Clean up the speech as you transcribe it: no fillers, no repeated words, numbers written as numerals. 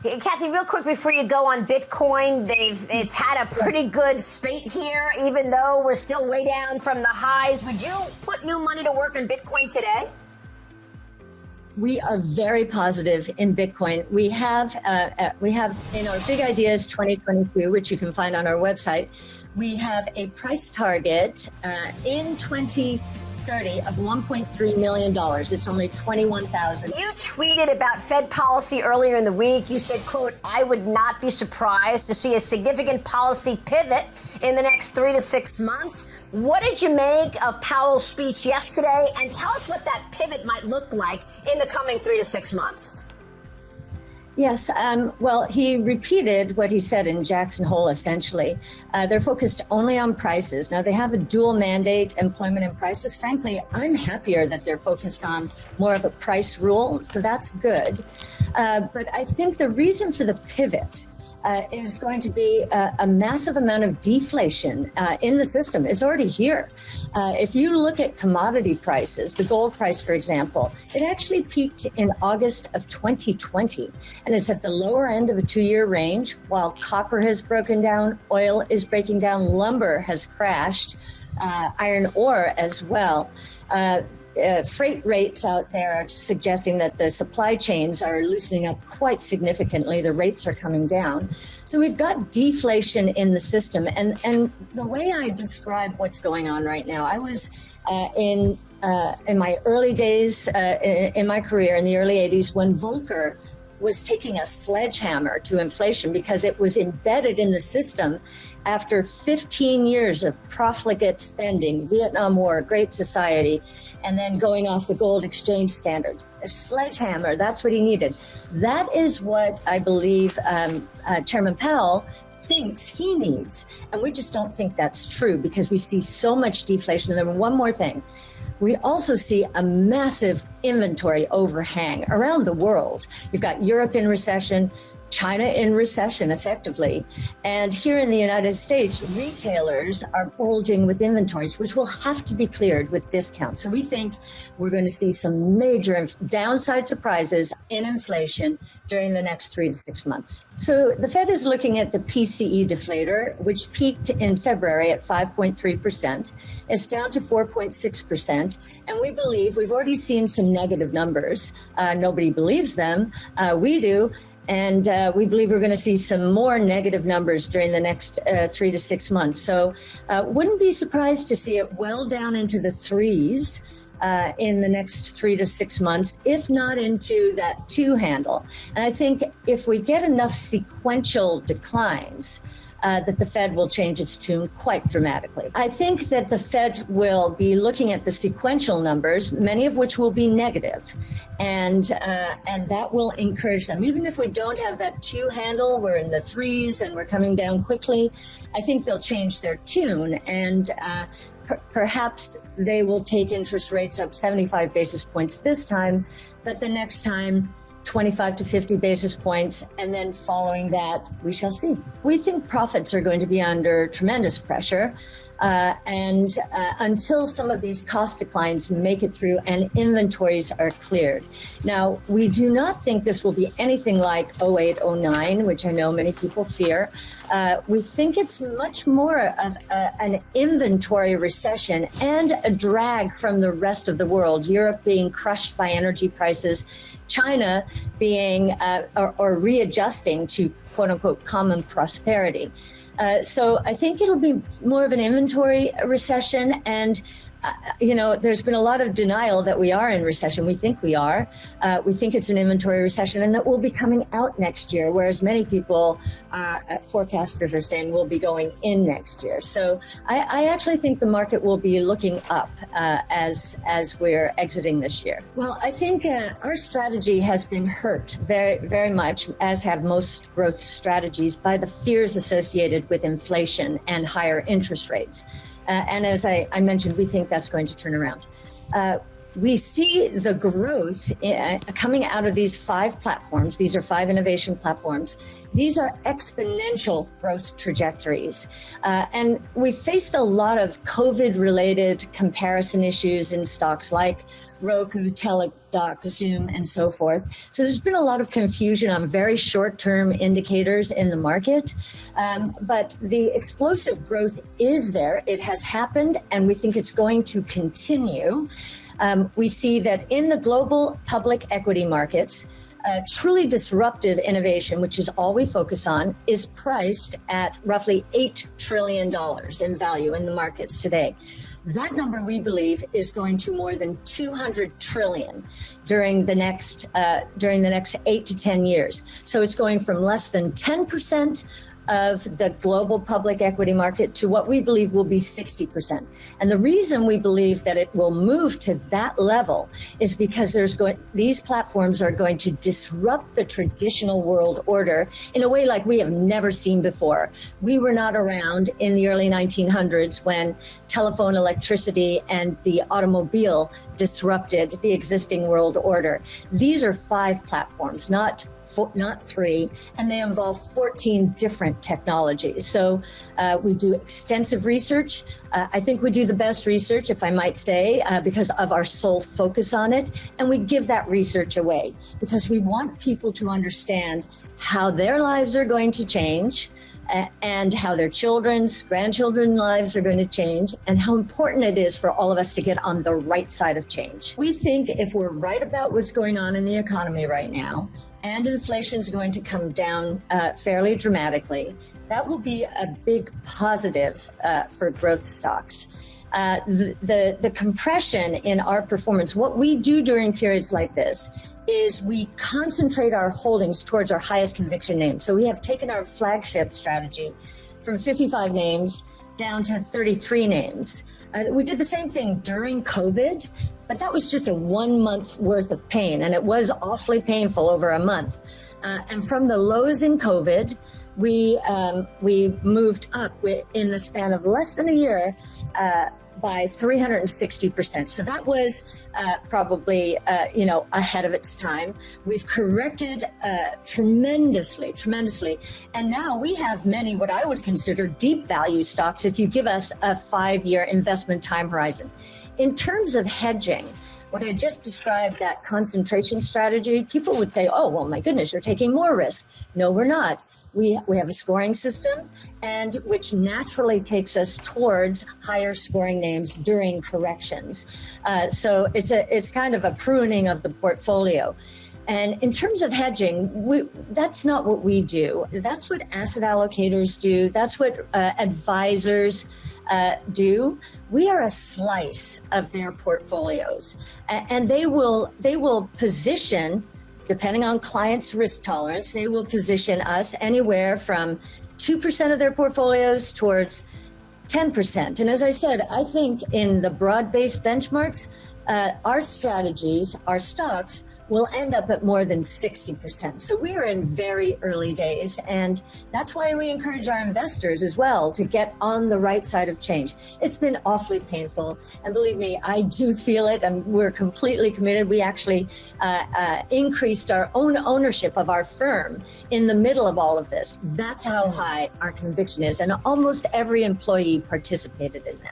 Hey, Cathie, real quick before you go on Bitcoin, it's had a pretty good spate here, even though we're still way down from the highs. Would you put new money to work on Bitcoin today? We are very positive in Bitcoin. We have in our Big Ideas 2022, which you can find on our website, we have a price target in 2030 of $1.3 million. It's only 21,000. You tweeted about Fed policy earlier in the week. You said, quote, "I would not be surprised to see a significant policy pivot in the next 3 to 6 months." What did you make of Powell's speech yesterday? And tell us what that pivot might look like in the coming 3 to 6 months. Yes, well, he repeated what he said in Jackson Hole, essentially. They're focused only on prices. Now, they have a dual mandate, employment and prices. Frankly, I'm happier that they're focused on more of a price rule, so that's good. But I think the reason for the pivot is going to be a massive amount of deflation in the system. It's already here. If you look at commodity prices, the gold price, for example, it actually peaked in August of 2020, and it's at the lower end of a 2-year range, while copper has broken down, oil is breaking down, lumber has crashed, iron ore as well. Freight rates out there are suggesting that the supply chains are loosening up quite significantly. The rates are coming down. So we've got deflation in the system. And the way I describe what's going on right now, I was in my early days in my career in the early 80s when Volcker was taking a sledgehammer to inflation because it was embedded in the system after 15 years of profligate spending, Vietnam War, Great Society, and then going off the gold exchange standard. A sledgehammer, that's what he needed. That is what I believe Chairman Powell thinks he needs. And we just don't think that's true because we see so much deflation. And then one more thing. We also see a massive inventory overhang around the world. You've got Europe in recession, China in recession effectively. And here in the United States, retailers are bulging with inventories, which will have to be cleared with discounts. So we think we're going to see some major downside surprises in inflation during the next 3 to 6 months. So the Fed is looking at the PCE deflator, which peaked in February at 5.3%. It's down to 4.6%. And we believe we've already seen some negative numbers. Nobody believes them. We do. And we believe we're going to see some more negative numbers during the next 3 to 6 months. So wouldn't be surprised to see it well down into the threes in the next 3 to 6 months, if not into that 2 handle. And I think if we get enough sequential declines, that the Fed will change its tune quite dramatically. I think that the Fed will be looking at the sequential numbers, many of which will be negative, and that will encourage them. Even if we don't have that 2 handle, we're in the threes and we're coming down quickly, I think they'll change their tune and perhaps they will take interest rates up 75 basis points this time, but the next time 25 to 50 basis points, and then following that, we shall see. We think profits are going to be under tremendous pressure, and until some of these cost declines make it through and inventories are cleared. Now, we do not think this will be anything like 08, 09, which I know many people fear. We think it's much more of an inventory recession and a drag from the rest of the world, Europe being crushed by energy prices, China being or readjusting to quote unquote common prosperity. So I think it'll be more of an inventory recession. And, there's been a lot of denial that we are in recession. We think we are. We think it's an inventory recession and that we'll be coming out next year, whereas many people, forecasters are saying we'll be going in next year. So I actually think the market will be looking up as we're exiting this year. Well, I think our strategy has been hurt very, very much, as have most growth strategies, by the fears associated with inflation and higher interest rates. And as I mentioned, we think that's going to turn around. We see the growth coming out of these 5 platforms. These are 5 innovation platforms. These are exponential growth trajectories. And we faced a lot of COVID-related comparison issues in stocks like Roku, Teladoc, Zoom, and so forth. So there's been a lot of confusion on very short-term indicators in the market, but the explosive growth is there. It has happened, and we think it's going to continue. We see that in the global public equity markets, truly disruptive innovation, which is all we focus on, is priced at roughly $8 trillion in value in the markets today. That number, we believe, is going to more than 200 trillion during the next 8 to 10 years. So it's going from less than 10% of the global public equity market to what we believe will be 60%. And the reason we believe that it will move to that level is because these platforms are going to disrupt the traditional world order in a way like we have never seen before. We were not around in the early 1900s when telephone, electricity, and the automobile disrupted the existing world order. These are 5 platforms, not 3, and they involve 14 different technologies. So we do extensive research. I think we do the best research, if I might say, because of our sole focus on it. And we give that research away because we want people to understand how their lives are going to change, and how their children's, grandchildren's lives are going to change, and how important it is for all of us to get on the right side of change. We think if we're right about what's going on in the economy right now, and inflation is going to come down fairly dramatically, that will be a big positive for growth stocks. The compression in our performance, what we do during periods like this is we concentrate our holdings towards our highest conviction names. So we have taken our flagship strategy from 55 names down to 33 names. We did the same thing during COVID, but that was just a 1 month worth of pain, and it was awfully painful over a month. And from the lows in COVID, we moved up in the span of less than a year by 360%. So that was probably ahead of its time. We've corrected tremendously. And now we have many what I would consider deep value stocks if you give us a 5-year investment time horizon. In terms of hedging, what I just described, that concentration strategy, people would say, oh, well, my goodness, you're taking more risk. No, we're not. We have a scoring system, and which naturally takes us towards higher scoring names during corrections. So it's kind of a pruning of the portfolio. And in terms of hedging, that's not what we do. That's what asset allocators do. That's what advisors do. We are a slice of their portfolios, and they will position, depending on clients' risk tolerance, they will position us anywhere from 2% of their portfolios towards 10%. And as I said, I think in the broad-based benchmarks, our strategies, our stocks, will end up at more than 60%. So we are in very early days, and that's why we encourage our investors as well to get on the right side of change. It's been awfully painful, and believe me, I do feel it, and we're completely committed. We actually increased our own ownership of our firm in the middle of all of this. That's how high our conviction is, and almost every employee participated in that.